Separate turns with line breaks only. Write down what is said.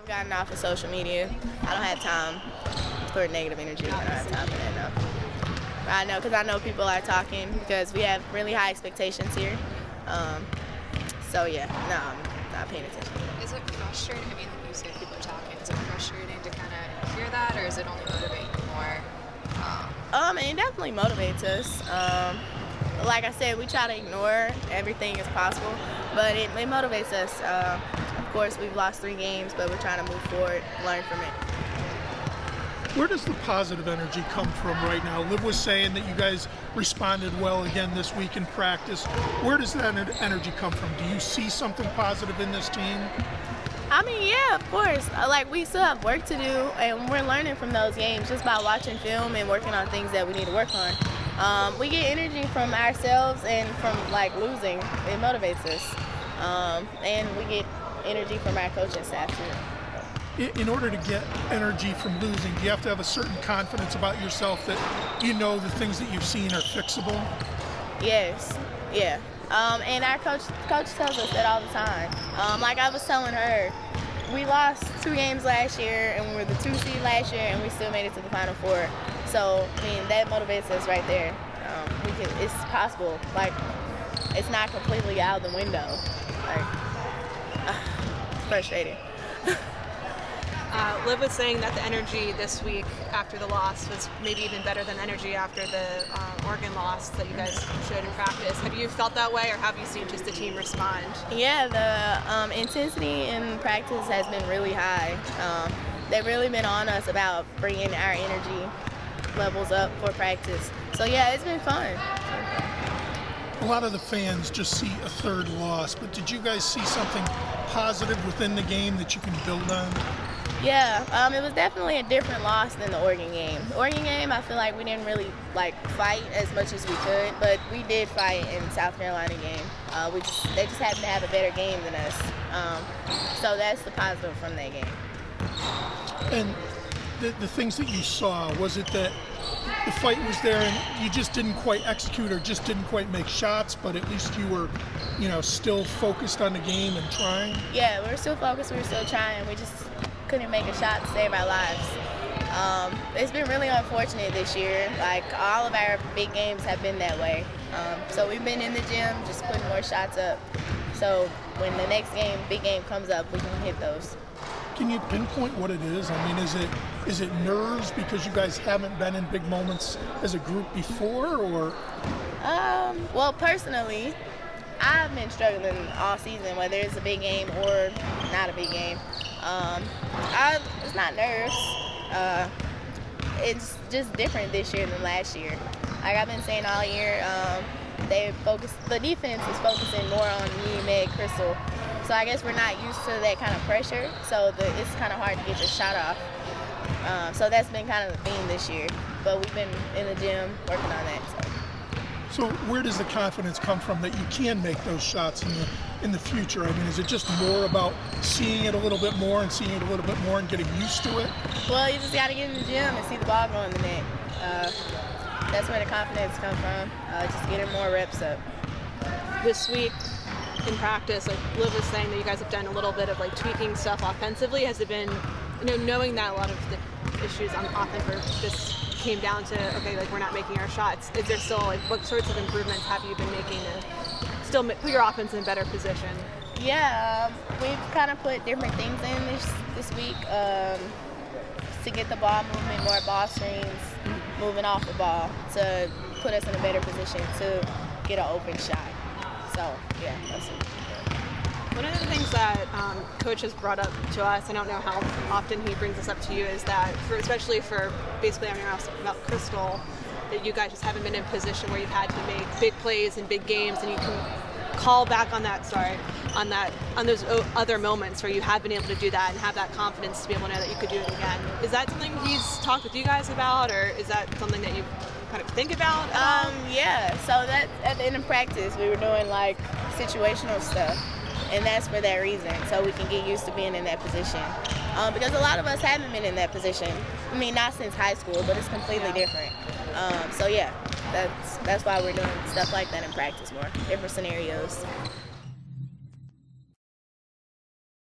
I've gotten off of social media. I don't have time for negative energy. I don't have time for that, no. I know, because I know people are talking because we have really high expectations here. So yeah, no, I'm not paying attention.
Is it frustrating? I mean, you say people are talking. Is it frustrating to kind of hear that, or is it only motivate you more?
It definitely motivates us. Like I said, we try to ignore everything as possible, but it motivates us. Of course, we've lost 3 games, but we're trying to move forward, learn from it.
Where does the positive energy come from right now? Liv was saying that you guys responded well again this week in practice. Where does that energy come from? Do you see something positive in this team?
I mean, yeah, of course. Like, we still have work to do, and we're learning from those games just by watching film and working on things that we need to work on. We get energy from ourselves and from, like, losing. It motivates us. And we get energy from our coaching staff, too.
In order to get energy from losing, do you have to have a certain confidence about yourself that you know the things that you've seen are fixable?
Yes, yeah. And our coach tells us that all the time. Like I was telling her, we lost 2 games last year, and we were the 2 seed last year, and we still made it to the Final Four. So, I mean, that motivates us right there. It's possible. Like, it's not completely out of the window. Like, frustrating.
Liv was saying that the energy this week after the loss was maybe even better than energy after the Oregon loss that you guys showed in practice. Have you felt that way, or have you seen just the team respond?
Yeah, the intensity in practice has been really high. They've really been on us about bringing our energy levels up for practice. So yeah, it's been fun.
A lot of the fans just see a 3rd loss, but did you guys see something positive within the game that you can build on?
Yeah, it was definitely a different loss than the Oregon game. The Oregon game, I feel like we didn't really fight as much as we could, but we did fight in the South Carolina game. They just happened to have a better game than us. So that's the positive from that game.
And the things that you saw, was it that the fight was there and you just didn't quite execute or just didn't quite make shots, but at least you were, still focused on the game and trying?
Yeah, we were still focused, we were still trying. We just couldn't make a shot to save our lives. It's been really unfortunate this year. Like, all of our big games have been that way. So we've been in the gym just putting more shots up. So when the next big game comes up, we can hit those.
Can you pinpoint what it is? I mean, is it nerves because you guys haven't been in big moments as a group before, or?
Well, personally, I've been struggling all season, whether it's a big game or not a big game. It's not nerves. It's just different this year than last year. Like I've been saying all year, the defense is focusing more on me, Meg, Crystal. So I guess we're not used to that kind of pressure, so it's kind of hard to get the shot off. So that's been kind of the theme this year. But we've been in the gym working on that.
So where does the confidence come from that you can make those shots in the future? I mean, is it just more about seeing it a little bit more and seeing it a little bit more and getting used to it?
Well, you just got to get in the gym and see the ball go in the net. That's where the confidence comes from, just getting more reps up.
This week in practice, like Liv was saying that you guys have done a little bit of tweaking stuff offensively. Has it been, knowing that a lot of the issues on offense were just came down to, okay, we're not making our shots. Is there still, what sorts of improvements have you been making to still put your offense in a better position?
Yeah, we've kind of put different things in this week to get the ball movement, more ball screens, moving off the ball to put us in a better position to get an open shot. So, yeah, that's it.
One of the things that Coach has brought up to us, I don't know how often he brings this up to you, is that, especially for basically everyone else about Crystal, that you guys just haven't been in a position where you've had to make big plays in big games, and you can call back on that, on those other moments where you have been able to do that and have that confidence to be able to know that you could do it again. Is that something he's talked with you guys about, or is that something that you kind of think about?
Yeah, so that at the end of practice, we were doing situational stuff. And that's for that reason, so we can get used to being in that position. Because a lot of us haven't been in that position. I mean, not since high school, but it's completely different. So yeah, that's why we're doing stuff like that in practice more, different scenarios.